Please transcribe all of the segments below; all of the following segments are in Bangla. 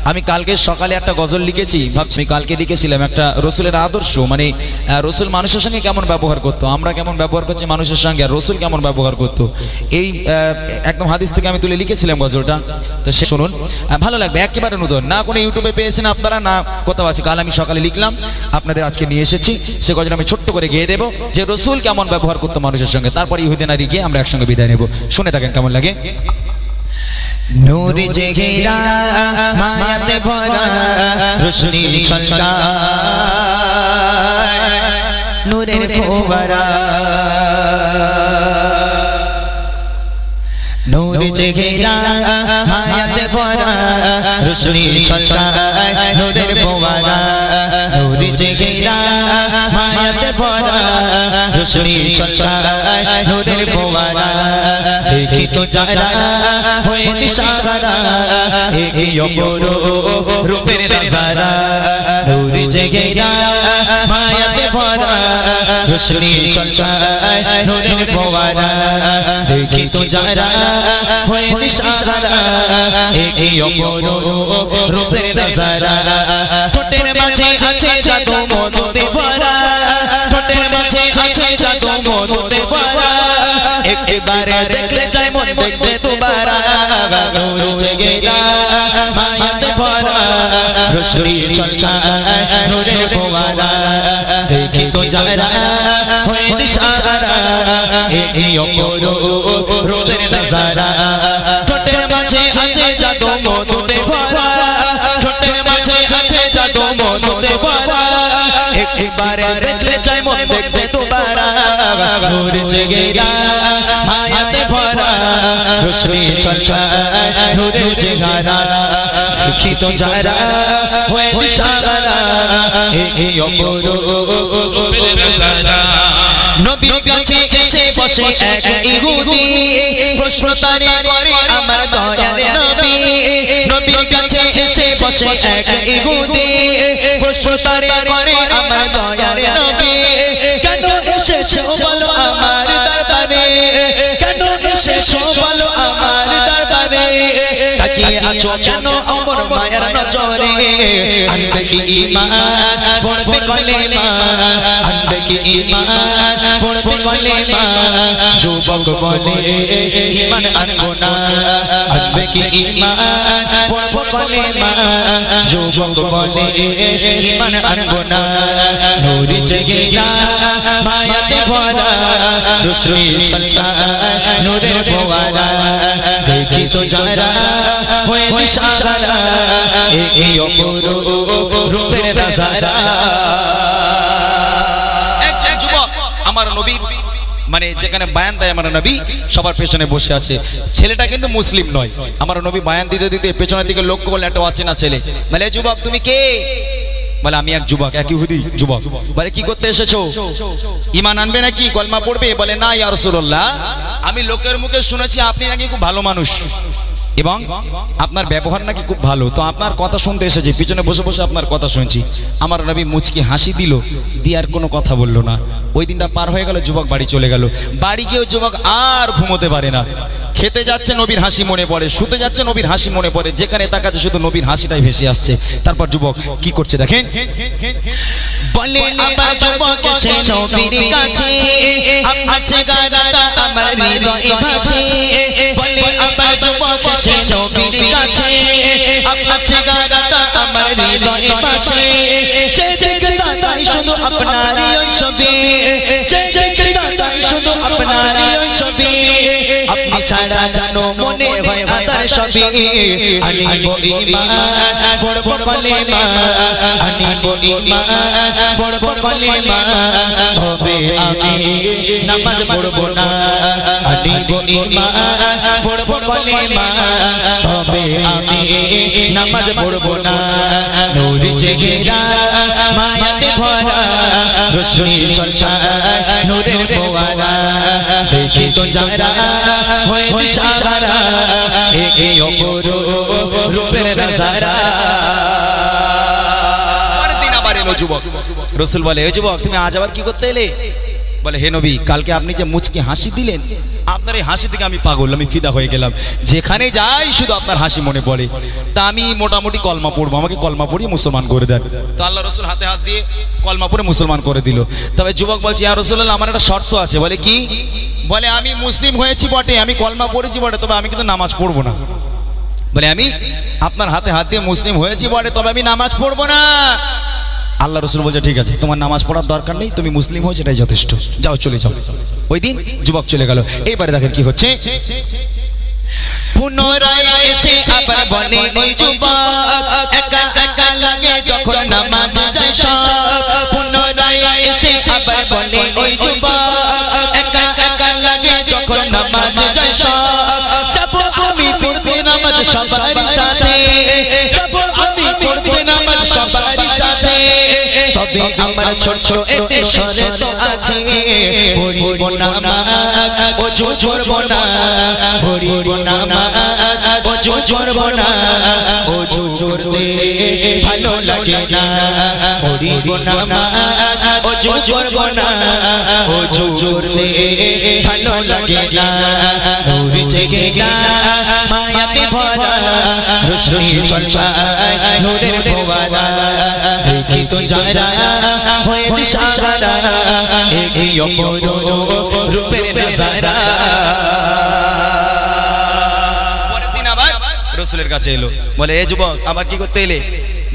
আমি কালকে সকালে একটা গজল লিখেছি, ভাবছি কালকে লিখেছিলাম একটা রসুলের আদর্শ, মানে রসুল মানুষের সঙ্গে কেমন ব্যবহার করতো, আমরা কেমন ব্যবহার করছি মানুষের সঙ্গে, আর রসুল কেমন ব্যবহার করতো, এই একদম হাদিস থেকে আমি তুলে লিখেছিলাম গজলটা। তো সে শুনুন, ভালো লাগবে, একেবারে নতুন, না কোনো ইউটিউবে পেয়েছেন আপনারা, না কোথাও আছে। কাল আমি সকালে লিখলাম, আপনাদের আজকে নিয়ে এসেছি। সে গজল আমি ছোট্ট করে গেয়ে দেবো যে রসুল কেমন ব্যবহার করতো মানুষের সঙ্গে, তারপর ইহুদি নারী গিয়ে আমরা একসঙ্গে বিদায় নেব। শুনে থাকেন কেমন লাগে। নূর জেগেরা মায়াতে ভরা রোশনি ছলকায় নূরের ফোয়ারা, নূর জেগেরা মায়াতে ভরা রোশনি ছলকায় নূরের ফোয়ারা, নূর জেগেরা মায়াতে ভরা রোশনি ছলকায় নূরের ফোয়ারা। দেখি তো যারা হয়ে দিশাহারা একই অপর রূপের নজারা, নূর জেগেরা মায়াতে ভরা রোশনি ছলকায় নূরের ফোয়ারা। দেখি তো যারা হয়ে দিশাহারা একই অপর রূপের নজারা। ঠোঁটের মাঝে আছে জাদু মধুতে ভরা, ঠোঁটের মাঝে আছে জাদু মধুতে ভরা, একবারে দেখলে চাই মন দেখতে দুবারা। নূর জেগেরা মায়াতে ভরা রোশনি ছলকায় নূরের ফোয়ারা। দেখি তো যারা হয়ে দিশাহারা একই অপর রূপের নজারা। ঠোঁটের মাঝে আছে জাদু মধুতে ভরা, ঠোঁটের মাঝে আছে জাদু মধুতে ভরা, একবারে দেখলে চাই মন দেখতে দুবারা। নূর জেগেরা মায়াতে ভরা রোশনি ছলকায় নূরের চেহারা। দেখি তো যারা হয়ে দিশাহারা একই অপর রূপের নজারা। নবীর কাছে এসে বসে এক ইহুদি, প্রশ্ন তারে করে আমার দয়ার নবী। নবীর কাছে এসে বসে এক ইহুদি, প্রশ্ন তারে করে আমার দয়ার নবী। কেন এসেছো বলো আমার দরবারে, কেন এসেছো বলো আমার দরবারে, তাকিয়ে আছো কেন আমার মায়ের নজরে। আনবে কি ঈমান পড়বে কলেমা, আনবে কি ঈমান পড়বে কলেমা, যুবক বলে ঈমান আনবো না। আনবে কি ঈমান পড়বে কলেমা, যুবক বলে ঈমান আনবো না। নূর জেগেরা মায়াতে ভরা রোশনি ছলকায় নূরের ফোয়ারা। দেখি তো যারা হয়ে দিশাহারা একই অপর রূপের নজারা। একজন যুবক আমার নবীর মানে যেখানে বায়ান দেয় আমার নবী, সবার পেছনে বসে আছে। ছেলেটা কিন্তু মুসলিম নয়। আমার নবী বায়ান দিতে দিতে পেছনের দিকে লক্ষ্য করলে একটা অচেনা ছেলে। বলে যুবক তুমি কে? বলে আমি এক যুবক, এক ইহুদি যুবক। বলে কি করতে এসেছো? ঈমান আনবে নাকি, কলমা পড়বে? বলে না ইয়া রাসূলুল্লাহ, আমি লোকের মুখে শুনেছি আপনি নাকি খুব ভালো মানুষ এবং আপনার ব্যবহার নাকি খুব ভালো, তো আপনার কথা শুনতে এসেছি, পিছনে বসে বসে আপনার কথা শুনছি। আমার নবী মুচকি হাসি দিল, দিয়ে আর কোনো কথা বললো না। ওই দিনটা পার হয়ে গেল, যুবক বাড়ি চলে গেল। বাড়ি গিয়েও যুবক আর ঘুমোতে পারে না। খেতে যাচ্ছে নবীর হাসি মনে পড়ে, শুতে যাচ্ছে নবীর হাসি মনে পড়ে, যেখানে তাকাচ্ছে শুধু নবীর হাসিটাই ভেসে আসছে। তারপর যুবক কি করছে দেখেন। বলে আমার যুবক সে নবীর কাছে আছে গারাটা আমার হৃদয়ে ভাসে। বলে আমার যুবক সে নবীর কাছে আছে গারাটা আমার হৃদয়ে ভাসে। যে দেখতা তাই শুধু আপনারই ওই ছবি, যে দেখতা তাই শুধু আপনারই ওই ছবি। আপনি ছাড়া জানো মনে হয় আদার সবই। আনিব ঈমান পড়ব কলেমা, আনিব ঈমান পড়ব কলেমা, তবে আমি নামাজ পড়ব না। আনিব ঈমান পড়ব কলেমা, তবে আমি নামাজ পড়ব না। নূর জেগেরা মায়াতে ভরা রোশনি ছলকায় নূরের ফোয়ারা। দেখি তো যারা হয়ে দিশাহারা একই অপর রূপের নজারা। পরের দিন আবার এলো যুবক। রাসূল বলে, এই যুবক তুমি আজ আবার কি করতে এলে? বলে হে নবী, কালকে আপনি যে মুচকি হাসি দিলেন, আপনার আপনার এই হাসি থেকে আমি পাগল, আমি ফিদা হয়ে গেলাম। যেখানে যাই শুধু আপনার হাসি মনে পড়ে। তা আমি মোটামুটি কলমা পড়বো, আমাকে কলমা পড়িয়ে মুসলমান করে দেন। তো আল্লাহ রসুল হাতে হাত দিয়ে কলমা পড়ে মুসলমান করে দিল। তবে যুবক বলছে, ইয়া রাসূলুল্লাহ, আমার একটা শর্ত আছে। বলে কি? বলে আমি মুসলিম হয়েছি বটে, আমি কলমা পড়েছি বটে, তবে আমি কিন্তু নামাজ পড়বো না। বলে আমি আপনার হাতে হাত দিয়ে মুসলিম হয়েছি বটে, তবে আমি নামাজ পড়বো না। আল্লাহ রসুল বলছে, ঠিক আছে, তোমার নামাজ পড়ার দরকার নেই, তুমি মুসলিম হয়েছে, এটাই যথেষ্ট, যাও চলে যাও। ওই দিন যুবক চলে গেল। এইবারে দেখেন কি হচ্ছে। পুনরায় এসে আবার বলে ওই যুবক, একা একা লাগে যখন নামাজ যায় সব। পুনরায় এসে আবার বলে ওই যুবক, একা একা লাগে যখন নামাজ যায় সব। যাবো আমি পড়তে নামাজ সবার সাথে, যাবো আমি পড়তে নামাজ সবার সাথে, তবে আমার ছোট একটি শর্ত আছে, পড়িব নামাজ ওযু করব না, পড়িব নামাজ ওযু করব না, ওযু করতে ভালো লাগে না, পড়িব নামাজ ওযু করব না, ওযু করতে ভালো লাগে না, নূর জেগে গা মায়াতে ভরা, রোশনি ঝলসায় নূরের ফোয়ারা, দেখি তো যারা হয়ে দিশাহারা, এই অপরূপ রূপের নজারা। পরের দিন আবার রসুলের কাছে এলো, বলে, এ যুবক, আবার কি করতে এলে?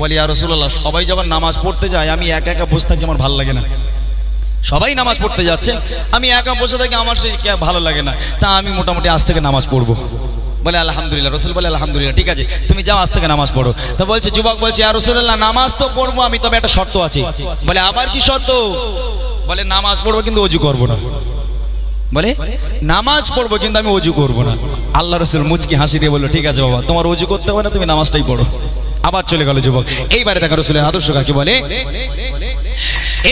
বলি, ইয়া রাসূলুল্লাহ, সবাই যখন নামাজ পড়তে যায় আমি একা একা বসে থাকি, আমার ভালো লাগে না। সবাই নামাজ পড়তে যাচ্ছে, আমি একা বসে থাকি, আমার সে ভালো লাগে না। তা আমি মোটামুটি আজ থেকে নামাজ পড়বো। বলে আলহামদুলিল্লাহ। রসুল বলে, আলহামদুলিল্লাহ, ঠিক আছে, তুমি যাও, আজ থেকে নামাজ পড়ো। তা বলছে যুবক বলছে, ইয়া রাসূলুল্লাহ, নামাজ তো পড়বো আমি, তবে একটা শর্ত আছে। বলে, আবার কি শর্ত? বলে, নামাজ পড়বো কিন্তু ওযু করবো না। বলে, নামাজ পড়বো কিন্তু আমি ওযু করবো না। আল্লাহ রসুল মুচকি হাসি দিয়ে বললো, ঠিক আছে বাবা, তোমার ওযু করতে হবে না, তুমি নামাজটাই পড়ো। আবার চলে গেল যুবক। এইবারে দেখা রসুলের আদর্শ কাকে বলে।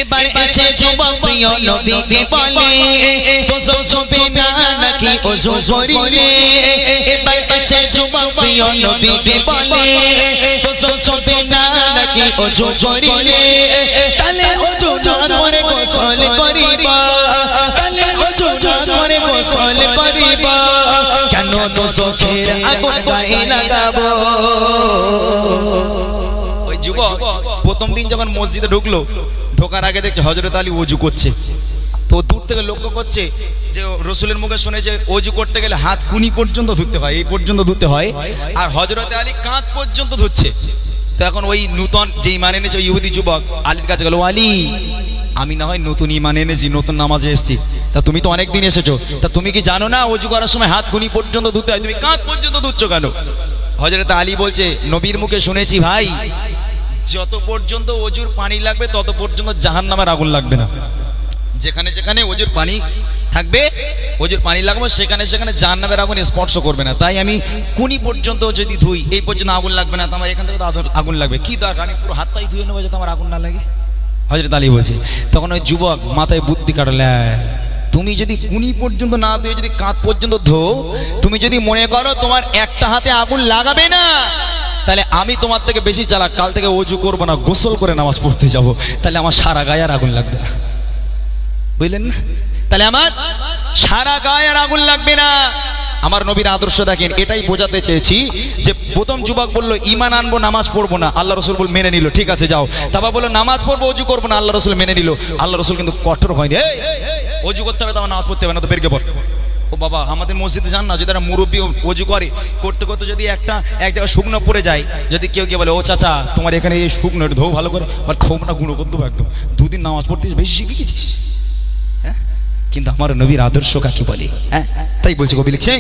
এবার এসে যুবক প্রিয় নবীকে বলে, গোসল ছবে না নাকি ওযু করিলে। এবার এসে যুবক প্রিয় নবীকে বলে, গোসল ছবে না নাকি ওযু করিলে। তালে ওযু না করে গোসল করিবা, তালে ওযু না করে গোসল করিবা, কেন দোষের আগুন গায়ে লাগাবো। ওই যুবক প্রথম দিন যখন মসজিদে ঢুকলো, ঢোকার আগে দেখছে হযরত আলী ওযু করছে। তো দূর থেকে লক্ষ্য করছে যে রসুলের মুখে শুনে যে ওযু করতে গেলে হাত কুনি পর্যন্ত ধুতে হয়, এই পর্যন্ত ধুতে হয়, আর হযরত আলী কাঁধ পর্যন্ত ধুচ্ছে। তো এখন ওই নূতন যে ঈমান এনেছে ওই ইহুদি যুবক আলীর কাছে গেল, আলী, আমি না হয় নতুন ঈমান এনেছি, নতুন নামাজে এসেছি, তা তুমি তো অনেক দিন এসেছো, তা তুমি কি জানো না ওযু করার সময় হাত কুনি পর্যন্ত ধুতে হয়, তুমি কাঁধ পর্যন্ত ধুচ্ছ কেন? হযরত আলী বলছে, নবীর মুখে শুনেছি ভাই, যত পর্যন্ত ওযুর পানি লাগবে তত পর্যন্ত জাহান্নামের আগুন লাগবে না। যেখানে যেখানে ওযুর পানি থাকবে, ওযুর পানি লাগবে, সেখানে সেখানে জাহান্নামের আগুন স্পর্শ করবে না। তাই আমি কুনি পর্যন্ত যদি ধুই, এই পর্যন্ত আগুন লাগবে না, তো আমার এখান থেকে তো আগুন লাগবে, কি দরকার আমি পুরো হাতটাই ধুয়ে নেবো যাতে আমার আগুন না লাগে। হযরত আলী বলছে, তখন ওই যুবক মাথায় বুদ্ধি কাটলে, তুমি যদি কুনি পর্যন্ত না ধুয়ে যদি কাঁধ পর্যন্ত ধো, তুমি যদি মনে করো তোমার একটা হাতে আগুন লাগাবে না, তাহলে আমি তোমার থেকে বেশি চালাক, কাল থেকে ওযু করবো না, গোসল করে নামাজ পড়তে যাব, তাহলে আমার সারা গায়ে আর আগুন লাগবে না। বুঝলেন না? তাহলে আমার সারা গায়ে আর আগুন লাগবে না। আমার নবীর আদর্শ দেখেন, এটাই বোঝাতে চেয়েছি যে প্রথম যুবক বললো ঈমান আনবো, নামাজ পড়বো না, আল্লাহ রসুল বল মেনে নিল, ঠিক আছে যাও। তারপর বললো নামাজ পড়বো, ওযু করবো না, আল্লাহ রসুল মেনে নিল। আল্লাহ রসুল কিন্তু কঠোর হয়নি, এই ওযু করতে হবে, তোমার নামাজ পড়তে হবে না, তো বেরকে পড়। ও বাবা, আমাদের মসজিদে যান না, যদি একটা মুরব্বী ওযু করে, করতে করতে যদি এক জায়গায় শুকনো পড়ে যায়, যদি কেউ কে বলে, ও চাচা তোমার এখানে এই শুকনো ধো ভালো করে, আর থোমটা গুঁড়ো করতে হবে একদম, দুদিন নামাজ পড়তে বেশি শিখে গেছিস। হ্যাঁ, কিন্তু আমার নবীর আদর্শ কাকে বলে, হ্যাঁ তাই বলছে কবি লিখছে।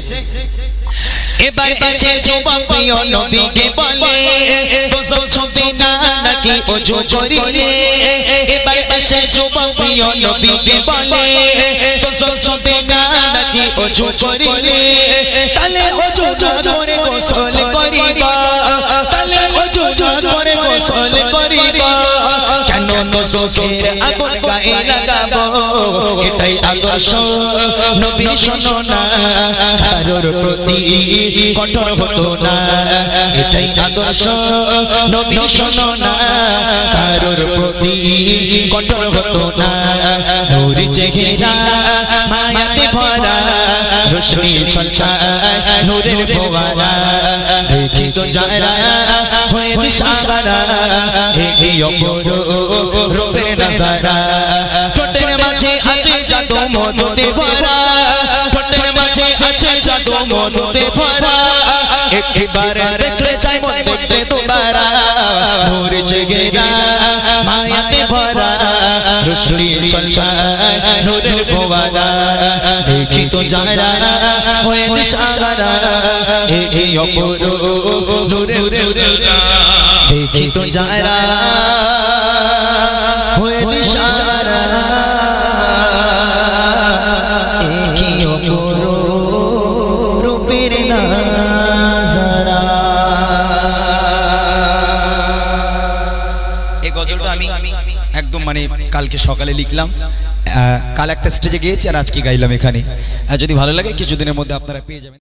এবার এসে যুবক প্রিয় নবীকে বলে, গোসল ছবে না নাকি ওযু করিলে। এবার এসে যুবক প্রিয় নবীকে বলে, গোসল ছবে না নাকি ওযু করিলে। তালে ওযু না করে গোসল করিবা, তালে ওযু না করে গোসল করিবা, কেন দোষের আগুন গায়ে লাগাবো। এটাই আদর্শ নবীর, শোনো না, কারোর প্রতি কঠোর হতো না। এটাই আদর্শ নবীর, শোনো না, কারোর প্রতি কঠোর হতো না। নূর জেগে না মায়াতে ভরা, রোশনি ছলছায় নূরের ফোয়ারা দেখি তো যারা হয়ে দিশাহারা এই অপরূপ রূপের নজারা ঠোঁটের মাঝে আছে জাদু মধুতে ভরা ঠোঁটের মাঝে আছে জাদু মধুতে ভরা একবার দেখলে চাই মন দেখতে তোমারা নূর জেগেরা মায়াতে ভরা রোশনি ছলছায় নূরের ফোয়ারা দেখি তো যারা হয়ে দিশাহারা এই অপরূপ নূরের দেখি তো যারা হয়ে দিশাহারা এই অপরূপ রূপের নজারা। এই গজলটা আমি একদম মানে কালকে সকালে লিখলাম, কাল একটা স্টেজে গিয়েছি আর আজকে গাইলাম এখানে। যদি ভালো লাগে কিছুদিনের মধ্যে আপনারা পেয়ে যাবেন।